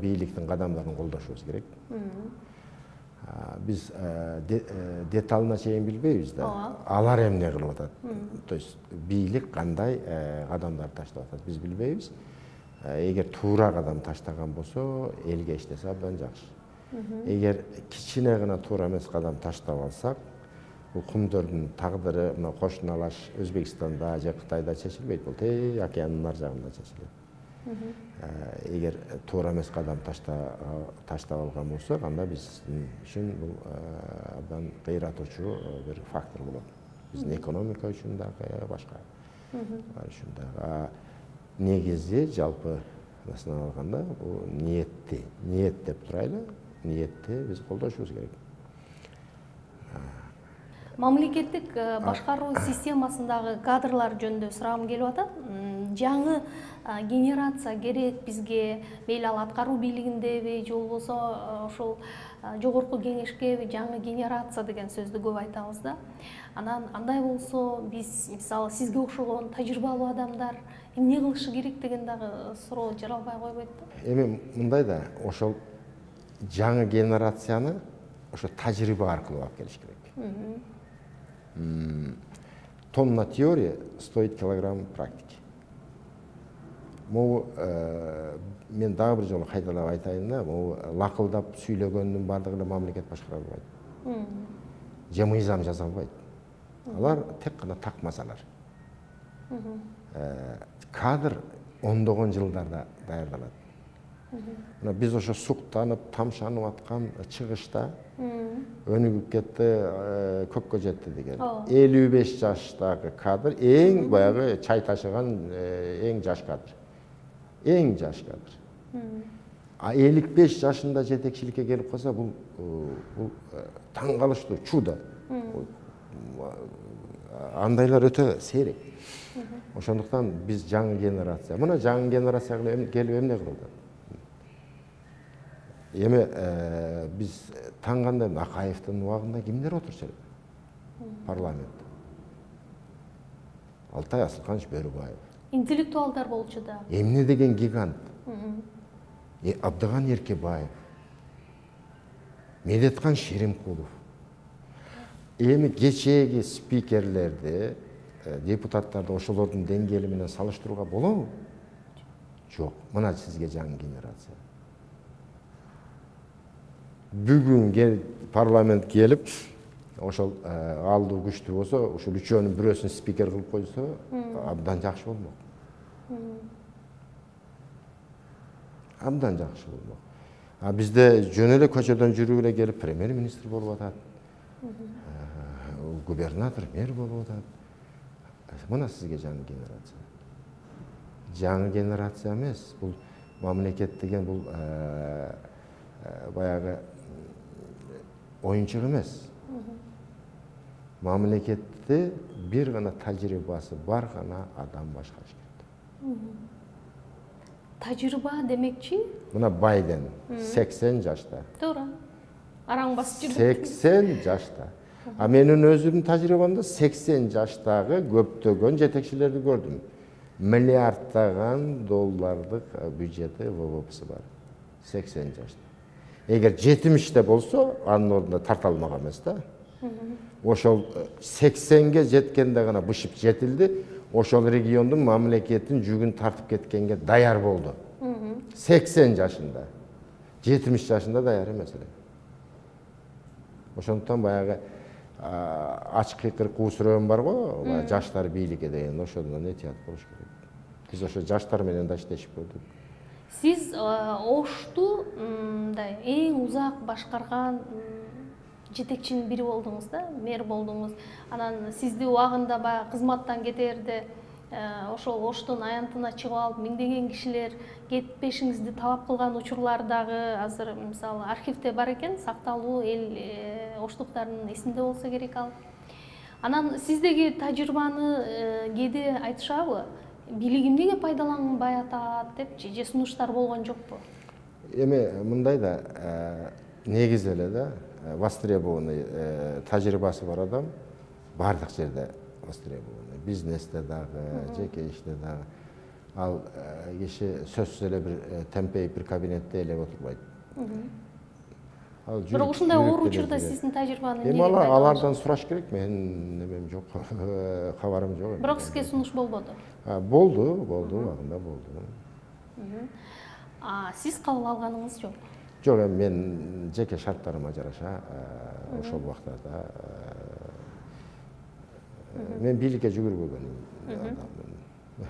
бийликтин кадамдарын колдошубуз керек. Биз деталына чейин билбейбиз да. Алар эмне кылып атат? То есть бийлик кандай кадамдар таштап атат, биз билбейбиз. Эгер туура кадам таштаган болсо, элге иштесе абдан жакшы. Эгер кичине гана туура эмес кадам таштап алсак, бул кумтөрдүн тагдыры мына кошуналаш Өзбекстанда же Кытайда чечилбейт, бул океандын ар жагында чечилет. Эгер туура эмес кадам таштап алган болсок, анда биздин үчүн бул абдан кыйратуучу бир фактор болот. Биздин экономика үчүн дагы, башка үчүн дагы. Негизи жалпы насынан алганда бул ниет деп турайлы. Ниетти биз колдошубуз керек. мамлекеттик башкаруу системасындагы кадрлар жөнүндө сурагым келип атат. Жаңы генерация керек бизге, мейли ал аткаруу бийлигиндеби же болбосо ошол жогорку кеңешкеби, жаңы генерация деген сөздү көп айтабыз да. Анан андай болсо биз мисалы сизге окшогон тажрыйбалуу адамдар эмне кылышы керек деген дагы суроо жаралбай койбойт да. Эми мындай да, ошол жаңы генерацияны ошо тажрыйба аркылуу алып келиш керек. Тонна теория стоит килограмм практики. Могу мен дагы бир жолу кайталап айтайын да, могу лакылдап сүйлөгөндүн бардыгы эле мамлекет башкара албайт. Же мыйзам жаза албайт. Алар тек гана такмасалар. Кадр ондогон жылдарда даярдалат. Мына биз ошо суктанып, тамшанып аткан чыгышта өнүгүп кетти, көккө жетти деген. 55 жаштагы кадр эң баягы чай ташыган эң жаш кадр. Эң жаш кадр. 55 жашында жетекчиликке келип калса, бул таң калыштуу, чудо. Андайлар өтө сейрек. Ошондуктан биз жаңы генерация. Мына жаңы генерация келип эмне кылды? Эми биз таңганда Акаевдин убагында кимдер отурчу эле парламентте? Алтай Асылканович Бөрүбаев. Интеллектуалдар болчу да. Эмне деген гигант? Абдыган Эркебаев. Медеткан Шеримкулов. Эми кечээги спикерлерди, депутаттарды ошолордун деңгээли менен салыштырууга болобу? Жок. Мына сизге жаңы генерация. Бүгүн парламент келип, ошол алдуу күчтүү болсо, ошол үчөөнүн бирөөсүн спикер кылып койсо, абдан жакшы болмок. Абдан жакшы болмок. Бизде жөн эле көчөдөн жүрүп эле келип премьер-министр болуп атат. Губернатор, мэр болуп атат. Мына сизге жаңы генерация. Жаңы генерация эмес, бул мамлекет деген бул баягы оюнчук эмес. Мамлекетти бир гана тажрыйбасы бар гана адам башкарыш керек. Тажрыйба демекчи? Мына Байден 80 жашта. Туура. Араң басып жүрдүк. 80 жашта. Менин өзүмдүн тажрыйбамда 80 жаштагы көптөгөн жетекчилерди көрдүм. Миллиарддаган доллардык бюджети, ВВПсы бар. 80 жашта. Эгер 70те болсо, анын ордуна тарта алмаган эмес да. Ошол 80ге жеткенде гана бышып жетилди. Ошол региондун мамлекеттин жүгүн тартып кеткенге даяр болду. 80 жашында. 70 жашында даяр эмес эле. Ошондуктан баягы ачык кыркуу сүрөм бар го, жаштар бийликке деген, ошондон этият болуш керек. Биз ошо жаштар менен да иштешип көрдүк. Сиз Ошту эң узак башкарган жетекчинин бири болдуңуз да, мэр болдуңуз. Анан сизди убагында баягы кызматтан кетерде ошол Оштун аянтына чыгып алып, миңдеген кишилер кетпешиңизди талап кылган учурлар дагы азыр мисалы архивде бар экен, сакталуу эл оштуктардын эсинде болсо керек ал. Анан сиздеги тажрыйбаны кээде айтышабы? Бийлик эмнеге пайдаланбай атат депчи, же сунуштар болгон жокпу? Эми мындай да, негизи эле да, востребованный тажрыйбасы бар адам бардык жерде востребованный. Бизнесте дагы, жеке иште дагы. Ал киши сөзсүз эле бир темпейип бир кабинетте эле отурбайт. Бирок ушундай оор учурда сиздин тажрыйбаны эмнеге пайдаланышат? Алардан сураш керек, менин немем жок, кабарым жок. Бирок сизге сунуш болбоду? Болду, убагында болду. Сиз кабыл алганыңыз жок? Жок, мен жеке шарттарыма жараша ошол убактарда мен бийликке жүгүрбөгөн адаммын.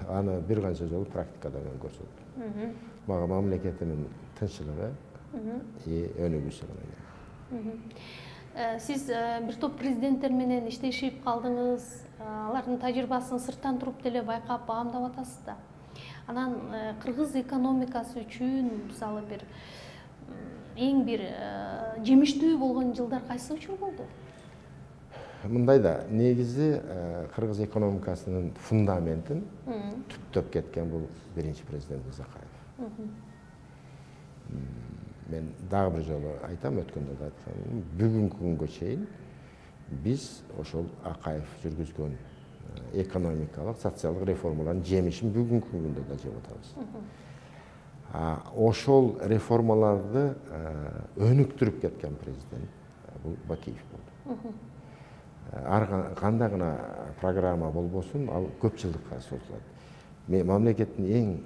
Аны бир канча жолу практикада мен көрсөттүм. Мага мамлекетимдин тынччылыгы өнүгүүсү гана. Сиз бир топ президенттер менен иштешип калдыңыз, алардын тажрыйбасын сырттан туруп деле байкап, баамдап атасыз да. Анан кыргыз экономикасы үчүн мисалы бир эң бир жемиштүү болгон жылдар кайсы учур болду? мындай да негизи кыргыз экономикасынын фундаментин түптөп кеткен бул биринчи президент Мырзакаев. Мен дагы бир жолу айтам, өткөндө да айткам, бүгүнкү күнгө чейин биз ошол Акаев жүргүзгөн экономикалык, социалдык реформалардын жемишин бүгүнкү күндө да жеп атабыз. Ошол реформаларды өнүктүрүп кеткен президент бул Бакиев болду. Ар кандай гана программа болбосун, ал көп жылдыкка созулат. Мамлекеттин эң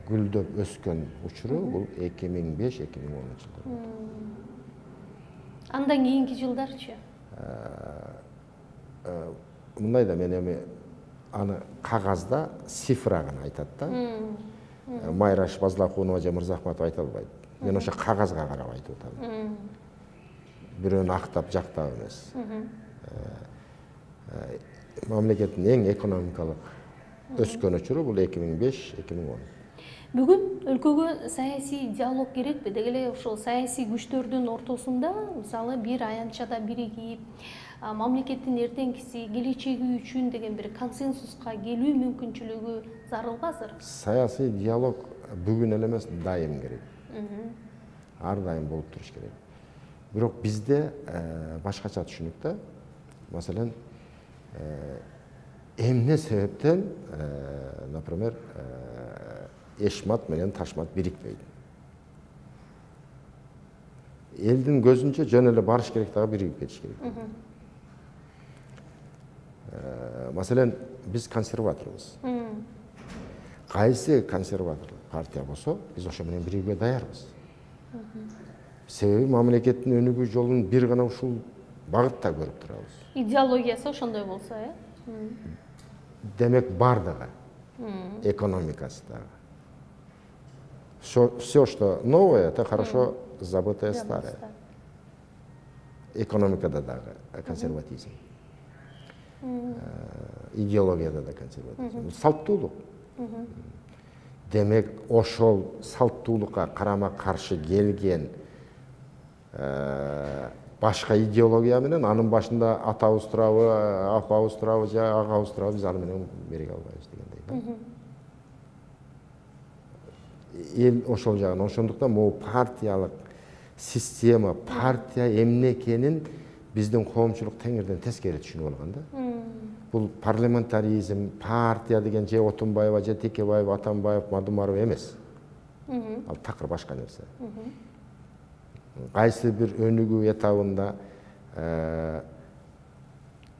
гүлдөп өскөн учуру бул 2005-2010 жылдар болду. Андан кийинки жылдарчы? Мындай да мен эми аны кагазда цифра гана айтат да. Майраш Базлакунова же Мырзахматов айта албайт. Мен ошо кагазга карап айтып атам. Бирөөнү актап жактап эмес. Мамлекеттин эң экономикалык өскөн учуру бул 2005-2010. Бүгүн өлкөгө саясий диалог керекпи? Деги эле ошол саясий күчтөрдүн ортосунда, мисалы, бир аянтчада биригип, мамлекеттин эртеңкиси, келечеги үчүн деген бир консенсуска келүү мүмкүнчүлүгү зарыл азыр. Саясий диалог бүгүн эле эмес, дайым керек. Ар дайым болуп туруш керек. Бирок бизде башкача түшүнүк да. Маселен, эмне себептен, например, эшмат менен ташмат бирикпейт. Элдин көзүнчө жөн эле барыш керек дагы биригип кетиш керек. Маселен, биз консерваторбуз. Кайсы консерватор партия болсо, биз ошо менен биригүүгө даярбыз. Себеби мамлекеттин өнүгүү жолун бир гана ушул багытта көрүп турабыз. Идеологиясы ошондой болсо, Демек бардыгы, экономикасы дагы. Все, что новое, это хорошо забытое старое. Экономикада дагы консерватизм. Идеологияда да консерватизм. Салттуулук. Демек, ошол салттуулукка карама каршы келген башка идеология менен анын башында атабыз турабы, апабыз турабы же агабыз турабы, биз аны менен бириге албайбыз дегендей. Эл ошол жагын, ошондуктан могу партиялык система, партия эмне экенин биздин коомчулук теңирден тескери түшүнүп алган да. Бул парламентаризм, партия деген же Отунбаева, же Текебаев, Атамбаев, Мадумаров эмес. Ал такыр башка нерсе. Кайсы бир өнүгүү этабында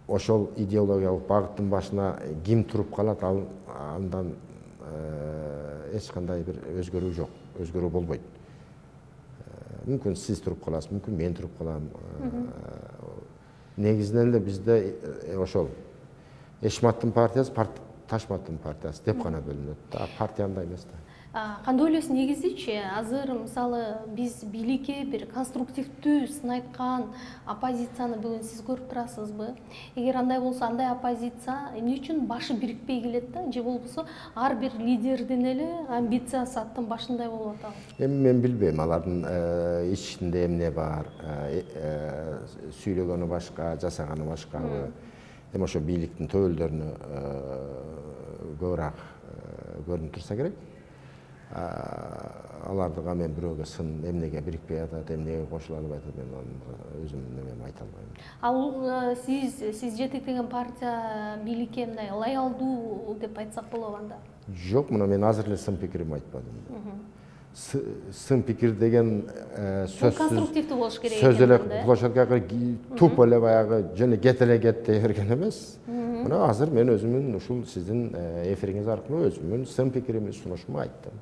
ошол идеологиялык багыттын башына ким туруп калат, андан эч кандай бир өзгөрүү жок, өзгөрүү болбойт. Мүмкүн сиз туруп каласыз, мүмкүн мен туруп калам. Негизинен эле бизде ошол Эшматтын партиясы, Ташматтын партиясы деп гана бөлүнөт. Партия андай эмес да. Кандай ойлойсуз негизичи? Азыр мисалы биз бийликке бир конструктивдүү сын айткан оппозицияны бүгүн сиз көрүп турасызбы? Эгер андай болсо, андай оппозиция эмне үчүн башы бирикпей келет да? Же болбосо ар бир лидердин эле амбициясы аттын башындай болуп атабы? Эми мен билбейм, алардын ичинде эмне бар, сүйлөгөнү башка, жасаганы башкабы. Эми ошо бийликтин төбөлдөрүнө көбүрөөк көрүнүп турса керек. Алардыга мен бирөөгө сын эмнеге бирикпей атат, эмнеге кошула албай атат, мен өзүмдүн немеми айта албайм. Ал сиз жетектеген партия бийликке мындай лоялдуу деп айтсак болобу анда? Жок, мына мен азыр эле сын пикиримди айтпадым. Сын пикир деген конструктивдүү болуш керек. Сөз эле площадкага тупо эле баягы жөн кет эле кет дей берген эмес. Мына азыр мен өзүмдүн ушул сиздин эфириңиз аркылуу өзүмдүн сын пикиримди сунушумду айттым.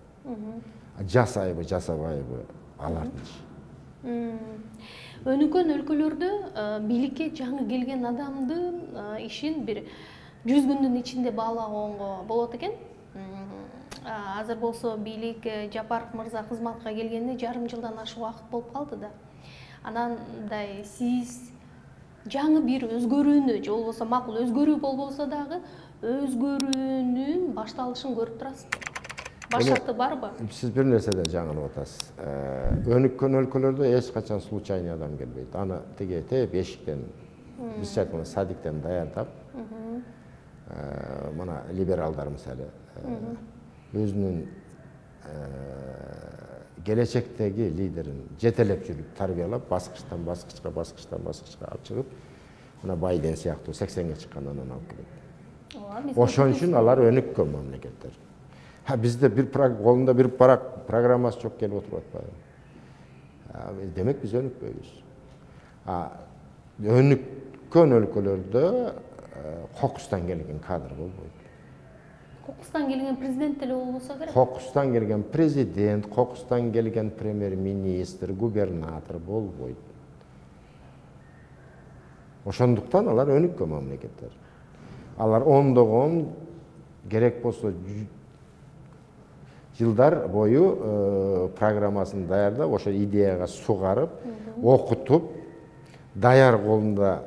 Жасайбы, жасабайбы алардын иши. Өнүккөн өлкөлөрдө бийликке жаңы келген адамдын ишин бир 100 күндүн ичинде баалаганга болот экен. Азыр болсо бийлик Жапаров мырза кызматка келгенине жарым жылдан ашык убакыт болуп калды да. Анан мындай сиз жаңы бир өзгөрүүнү, же болбосо макул өзгөрүү болбосо дагы өзгөрүүнүн башталышын көрүп турасызбы? Баш шарты барбы? Сиз бир нерседен жаңылып атасыз. Өнүккөн өлкөлөрдө эч качан случайный адам келбейт. Аны тиги теп эшиктен Биз айтканда садиктен даярдап, мына либералдар мисалы өзүнүн келечектеги лидерин жетелеп жүрүп тарбиялап, баскычтан баскычка алып чыгып, мына Байден сыяктуу 80ге чыккандан алып келет. Ошон үчүн алар өнүккөн мамлекеттер. Бизде колунда бир парак программасы жок келип отуруп атпайбы? Демек биз өнүкпөйбүз. Өнүккөн өлкөлөрдө кокустан келген кадр болбойт. Кокустан келген президент деле болбосо керек. Кокустан келген президент, кокустан келген премьер-министр, губернатор болбойт. Ошондуктан алар өнүккөн мамлекеттер. Алар ондогон керек болсо жылдар бою программасын даярдап, ошо идеяга сугарып, окутуп, даяр колунда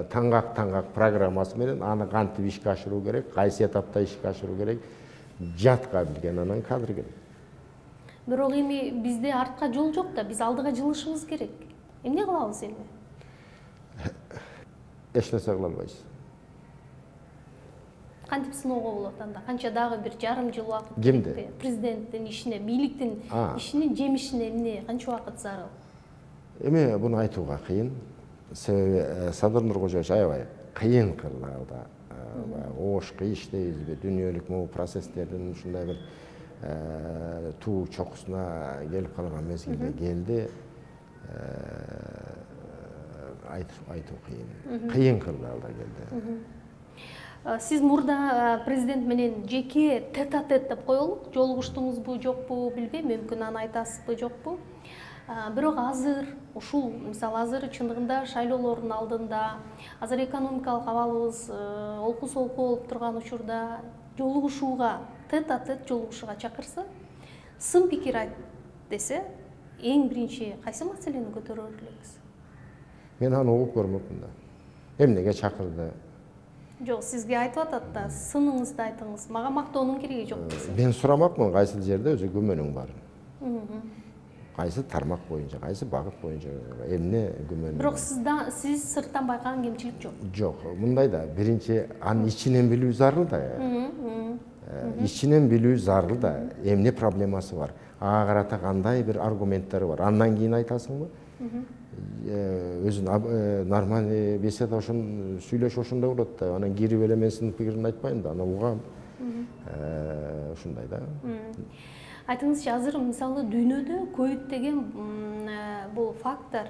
таңгак программасы менен аны кантип ишке ашыруу керек, кайсы этапта ишке ашыруу керек, жатка билген анан кадр керек. Бирок эми бизде артка жол жок да, биз алдыга жылышыбыз керек. Эмне кылабыз эми? Эч нерсе кыла албайсыз. Кантип сыноого болот анда? Канча дагы бир жарым жыл убакыт Кимди? керекпи? Президенттин ишине, бийликтин ишинин жемишине эмне, канча убакыт зарыл? Эми буну айтууга кыйын. Себеби Садыр Нуркожоевич аябай кыйын кырдаалда ош кыйыш дейбизби, дүйнөлүк могу процесстердин ушундай бир туу чокусуна келип калган мезгилде келди. Айтуу кыйын кырдаалда келди. Сиз мурда президент менен жеке тет-а-тет деп коелук, жолугуштуңузбу жокпу билбейм, мүмкүн аны айтасызбы жокпу. Бирок азыр ушул, мисалы азыр чындыгында шайлоолордун алдында, азыр экономикалык абалыбыз олку-солку болуп турган учурда жолугушууга, тет-а-тет жолугушууга чакырса, сын пикир айт десе, эң биринчи кайсы маселени көтөрөр элеңиз? Мен аны угуп көрмөкмүн да. Эмнеге чакырды? Жок, сизге айтып атат да, сыныңызды айтыңыз. Мага мактоонун кереги жок десе. Мен сурамакмын кайсы жерде өзү күмөнүң бар. Кайсы тармак боюнча, кайсы багыт боюнча, эмне күмөнүң. Бирок сиз сырттан байкаган кемчилик жок. Жок, мындай да, биринчи аны ичинен билүү зарыл да. Ичинен билүү зарыл да, эмне проблемасы бар. Ага карата кандай бир аргументтери бар. Андан кийин айтасыңбы? Өзүн нормальный беседа ошон сүйлөш ошондой болот да. Анан кирип эле мен сынын пикирин айтпайм да, аны угам. Ушундай да. Айтыңызчы, азыр мисалы дүйнөдө ковид деген бул фактор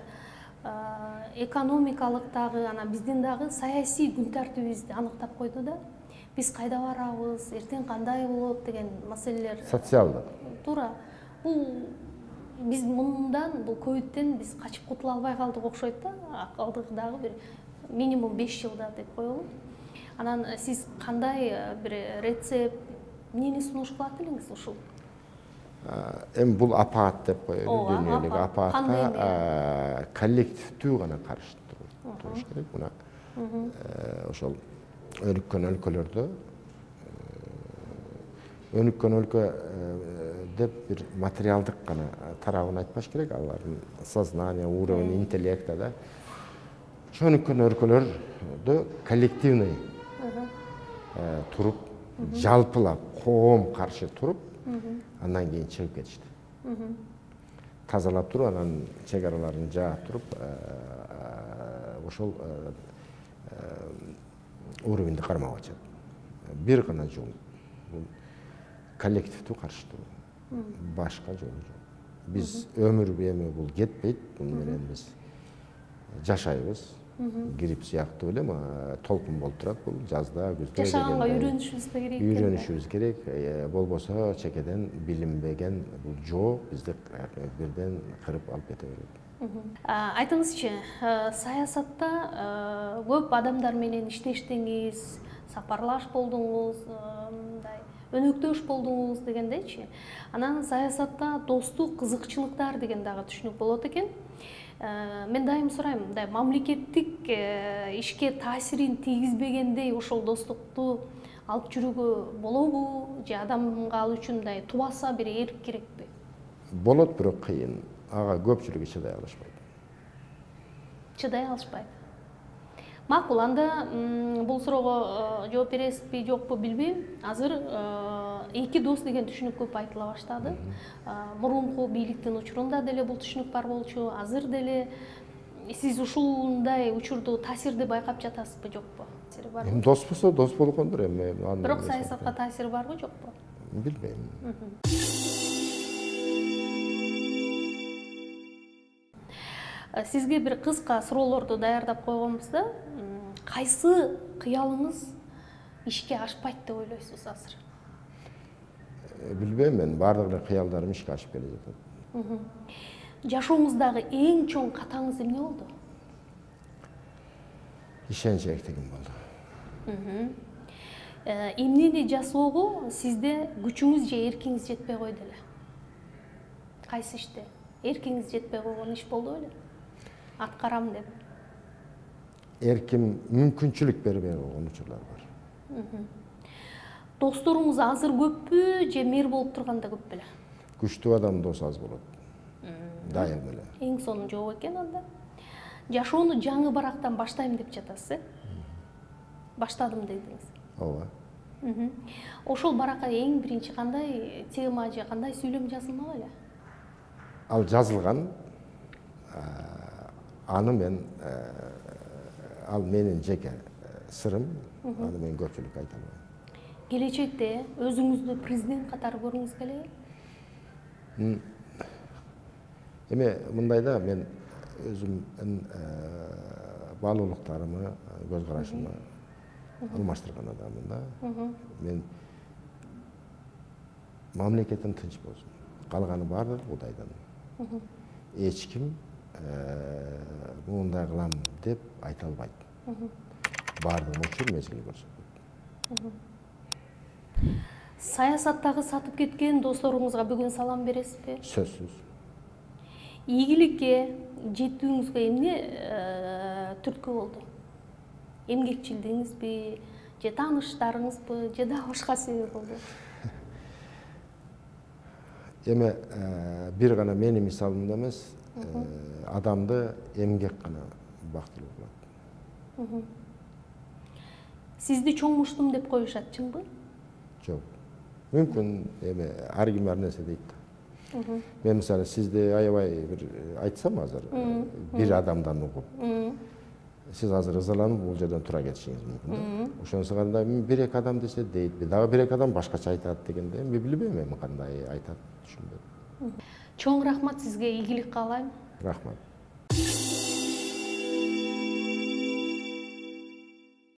экономикалык дагы, анан биздин дагы саясий күн тартибибизди аныктап койду да. Биз кайда барабыз, эртең кандай болот деген маселелер. Социалдык. Туура. Бул биз мындан, бул ковидтен биз качып кутула албай калдык окшойт да. Алдыгы дагы бир минимум 5 жылда деп коелу. Анан сиз кандай бир рецепт, эмнени сунуш кылат элеңиз ушул? Эми бул апаат деп коелу, дүйнөлүк апаатка коллективдүү гана каршы туруш керек. Мына ошол өнүккөн өлкөлөрдө өнүккөн өлкө деп бир материалдык гана тарабын айтпаш керек, алардын сознание, уровень интеллекта да. Ошо өнүккөн өлкөлөрдө коллективный туруп, жалпылап, коом каршы туруп, андан кийин чыгып кетишти. Тазалап туруп, анан чек араларын жаап туруп, ошол уровеньди кармап атышат. Бир гана жол. Бул коллективдүү каршы туруу. Башка жолу жок. Биз өмүр эми бул кетпейт, бул менен биз жашайбыз. Грипп сыяктуу эле толкун болуп турат бул жазда, күздө. Жашаганга үйрөнүшүбүз да керек. Үйрөнүшүбүз керек. Болбосо чекеден билинбеген бул жок, бизди бирден кырып алып кете берет. Айтыңызчы, саясатта көп адамдар менен иштештиңиз, сапарлаш болдуңуз, мындай өнөктөш болдуңуз дегендейчи. Анан саясатта достук, кызыкчылыктар деген дагы түшүнүк болот экен. Мен дайым сурайм, мындай мамлекеттик ишке таасирин тийгизбегендей ошол достукту алып жүрүүгө болобу, же адамга ал үчүн мындай тубаса бир эрк керекпи? Болот, бирок кыйын. Ага көпчүлүгү чыдай алышпайт. Чыдай алышпайт. Макул, анда бул суроого жооп бересизби жокпу билбейм. Азыр эки дос деген түшүнүк көп айтыла баштады. Мурунку бийликтин учурунда деле бул түшүнүк бар болчу, азыр деле. Сиз ушундай учурду таасирди байкап жатасызбы жокпу? Таасири барбы? Эми дос болсо дос болгондур эми. Бирок саясатка таасири барбы жокпу? Билбейм. Сизге бир кыска суроолорду даярдап койгонбуз да. Кайсы кыялыңыз ишке ашпайт деп ойлойсуз азыр? Билбейм, мен бардык эле кыялдарым ишке ашып келе жатат. Жашооңуздагы эң чоң катаңыз эмне болду? Ишенч эктигим болду. Эмнени жасоого сизде күчүңүз же эркиңиз жетпей койду эле? Кайсы иште? Эркиңиз жетпей койгон иш болду беле? Аткарам деп. Эрким мүмкүнчүлүк бербей койгон учурлар бар. Досторуңуз азыр көппү же мэр болуп турганда көп беле? Күчтүү адам дос аз болот. Дайым эле. Эң сонун жооп экен анда. Жашоону жаңы барактан баштайм деп жатасыз, э? Баштадым дедиңиз. Ооба. Ошол баракка эң биринчи кандай тема же кандай сүйлөм жазылмак эле? Ал жазылган, аны мен ал менин жеке сырым, аны мен көпчүлүккө айта албайм. Келечекте өзүңүздү президент катары көргүңүз келеби? Эми мындай да, мен өзүмдүн баалуулуктарымы, көз карашымы алмаштырган адаммын да. Мен мамлекетим тынч болсун. Калганы баардыгы Кудайдан. Эч ким мындай кылам деп айта албайт. Баардыгы учур мезгил көрсөтөт. Саясаттагы сатып кеткен досторуңузга бүгүн салам бересизби? Сөзсүз. Ийгиликке жетүүңүзгө эмне түрткү болду? Эмгекчилдигиңизби, же тааныштарыңызбы, же дагы башка себеп болду? Эми бир гана менин мисалымда эмес, адамды эмгек гана бактылуу кылат. Сизди чоңмуштум деп коюшат, чынбы? Жок. Мүмкүн эми ар ким ар нерсе дейт да. Мен мисалы сизди аябай бир айтсам азыр, бир адамдан угуп, сиз азыр ызаланып бул жерден тура кетишиңиз мүмкүн. Ошонусу караганда бир эки адам десе дейт, дагы бир эки адам башкача айтат дегенде, мен билбейм эми кандай айтат, түшүнбөйм. Чоң рахмат сизге, ийгилик каалайм. Рахмат.